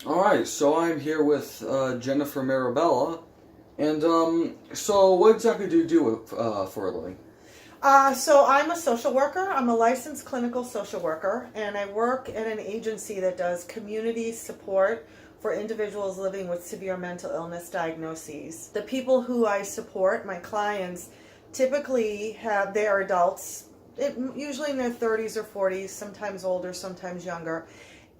All right, so I'm here with Jennifer Marabella, and so what exactly do you do for a living? So I'm a social worker. I'm a licensed clinical social worker, and I work at an agency that does community support for individuals living with severe mental illness diagnoses. The people who I support, my clients, typically they are adults, usually in their 30s or 40s, sometimes older, sometimes younger,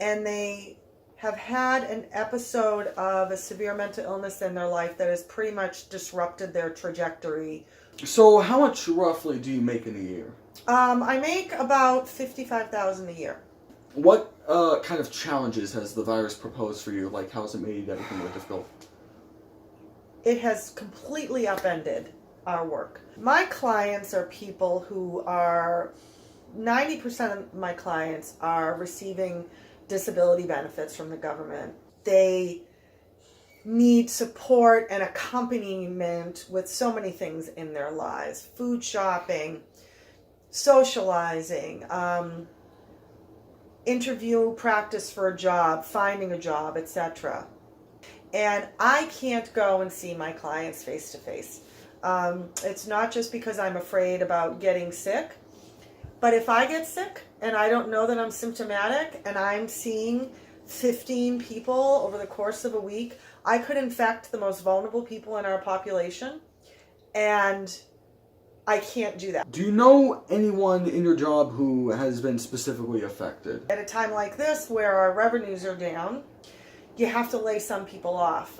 and they have had an episode of a severe mental illness in their life that has pretty much disrupted their trajectory. So how much roughly do you make in a year? I make about 55,000 a year. What kind of challenges has the virus proposed for you? Like, how has it made everything more difficult? It has completely upended our work. My clients are people who are 90% of my clients are receiving disability benefits from the government. They need support and accompaniment with so many things in their lives: food shopping, socializing, interview practice for a job, finding a job, etc. And I can't go and see my clients face to face. It's not just because I'm afraid about getting sick, but if I get sick and I don't know that I'm symptomatic and I'm seeing 15 people over the course of a week, I could infect the most vulnerable people in our population, and I can't do that. Do you know anyone in your job who has been specifically affected? At a time like this where our revenues are down, you have to lay some people off.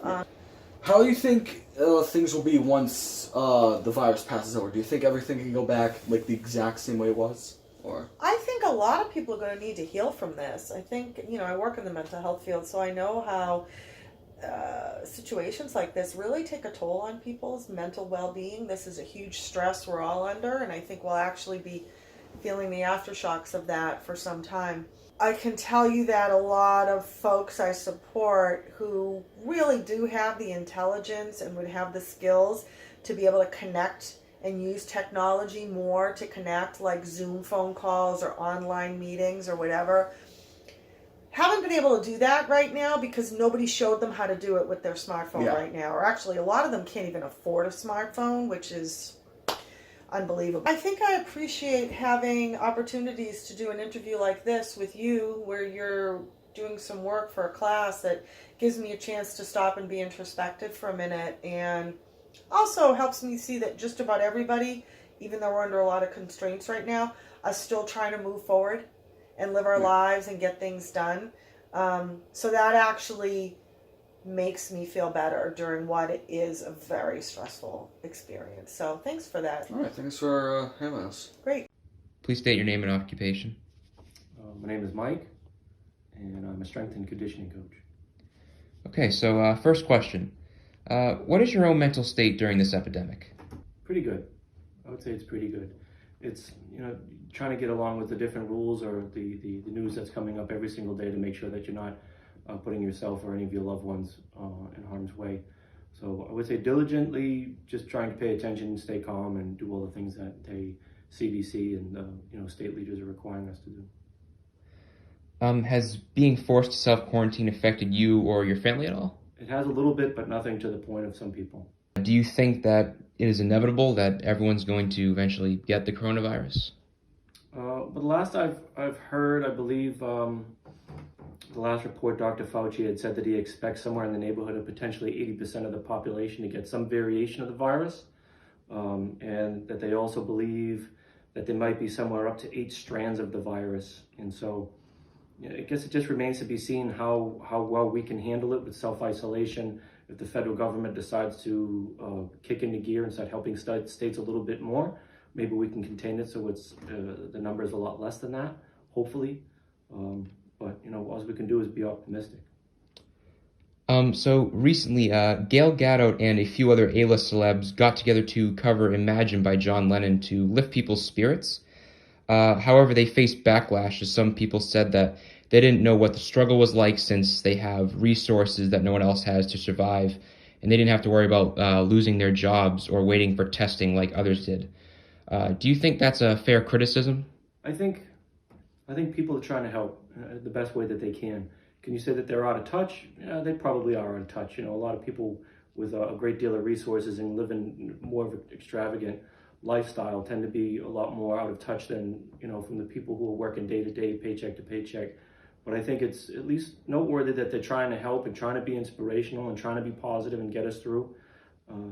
How do you think things will be once the virus passes over? Do you think everything can go back like the exact same way it was? Or I think a lot of people are going to need to heal from this. I think, I work in the mental health field, so I know how situations like this really take a toll on people's mental well-being. This is a huge stress we're all under, and I think we'll actually be feeling the aftershocks of that for some time. I can tell you that a lot of folks I support who really do have the intelligence and would have the skills to be able to connect and use technology more to connect, like Zoom phone calls or online meetings or whatever, haven't been able to do that right now because nobody showed them how to do it with their smartphone right now. Or actually, a lot of them can't even afford a smartphone, which is unbelievable. I think I appreciate having opportunities to do an interview like this with you, where you're doing some work for a class that gives me a chance to stop and be introspective for a minute, and also helps me see that just about everybody, even though we're under a lot of constraints right now, are still trying to move forward and live our lives and get things done. So that actually makes me feel better during what is a very stressful experience. So thanks for that. all right, thanks for having us. Great. Please state your name and occupation. My name is Mike, and I'm a strength and conditioning coach. Okay, so first question. What is your own mental state during this epidemic? Pretty good. I would say it's pretty good. It's, trying to get along with the different rules or the news that's coming up every single day to make sure that you're not putting yourself or any of your loved ones in harm's way. So I would say diligently just trying to pay attention, stay calm, and do all the things that the CDC and state leaders are requiring us to do. Has being forced to self-quarantine affected you or your family at all? It has a little bit, but nothing to the point of some people. Do you think that it is inevitable that everyone's going to eventually get the coronavirus? But the last I've heard, I believe the last report, Dr. Fauci had said that he expects somewhere in the neighborhood of potentially 80% of the population to get some variation of the virus, and that they also believe that there might be somewhere up to 8 strands of the virus. And so I guess it just remains to be seen how well we can handle it with self-isolation. If the federal government decides to kick into gear and start helping states a little bit more, maybe we can contain it so it's the number is a lot less than that, hopefully. But all we can do is be optimistic. So recently, Gail Gadot and a few other A-list celebs got together to cover Imagine by John Lennon to lift people's spirits. However, they faced backlash as some people said that they didn't know what the struggle was like since they have resources that no one else has to survive, and they didn't have to worry about losing their jobs or waiting for testing like others did. Do you think that's a fair criticism? I think people are trying to help the best way that they can. Can you say that they're out of touch? Yeah, they probably are out of touch. You know, a lot of people with a great deal of resources and living more of an extravagant lifestyle tend to be a lot more out of touch than, you know, from the people who are working day to day, paycheck to paycheck. But I think it's at least noteworthy that they're trying to help and trying to be inspirational and trying to be positive and get us through.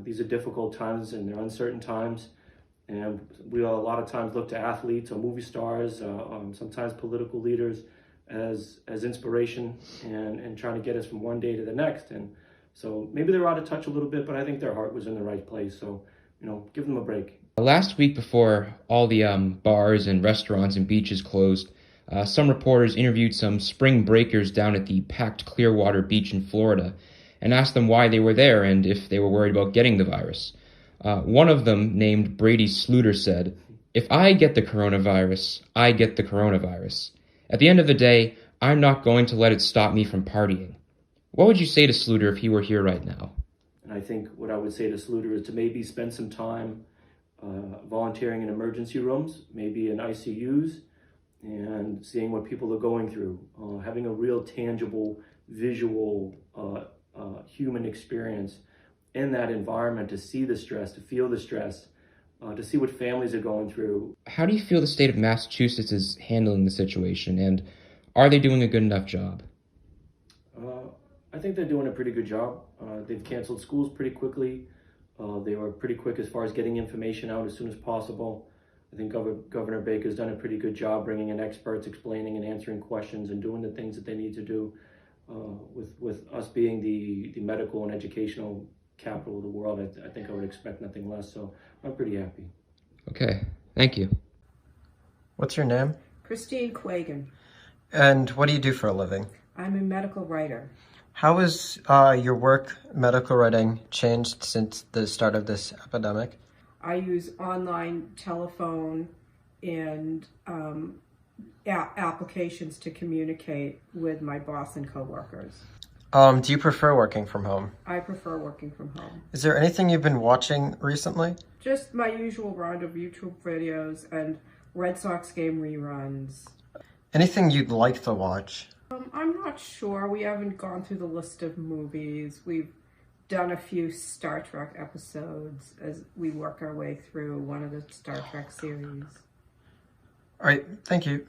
These are difficult times and they're uncertain times. And we a lot of times look to athletes or movie stars, sometimes political leaders as inspiration and trying to get us from one day to the next. And so maybe they're out of touch a little bit, but I think their heart was in the right place. So, you know, give them a break. Last week, before all the bars and restaurants and beaches closed, some reporters interviewed some spring breakers down at the packed Clearwater Beach in Florida and asked them why they were there and if they were worried about getting the virus. One of them, named Brady Sluder, said, "If I get the coronavirus, I get the coronavirus. At the end of the day, I'm not going to let it stop me from partying." What would you say to Sluder if he were here right now? And I think what I would say to Sluder is to maybe spend some time volunteering in emergency rooms, maybe in ICUs, and seeing what people are going through. Having a real tangible, visual, human experience in that environment to see the stress, to feel the stress, to see what families are going through. How do you feel the state of Massachusetts is handling the situation, and are they doing a good enough job? I think they're doing a pretty good job. They've canceled schools pretty quickly. They were pretty quick as far as getting information out as soon as possible. I think Governor Baker's done a pretty good job bringing in experts, explaining and answering questions and doing the things that they need to do. With us being the medical and educational capital of the world, I think I would expect nothing less. So I'm pretty happy. Okay, thank you. What's your name? Christine Quagan. And what do you do for a living? I'm a medical writer. How has your work, medical writing, changed since the start of this epidemic? I use online telephone and applications to communicate with my boss and coworkers. Do you prefer working from home? I prefer working from home. Is there anything you've been watching recently? Just my usual round of YouTube videos and Red Sox game reruns. Anything you'd like to watch? I'm not sure. We haven't gone through the list of movies. We've done a few Star Trek episodes as we work our way through one of the Star Trek series. All right, thank you.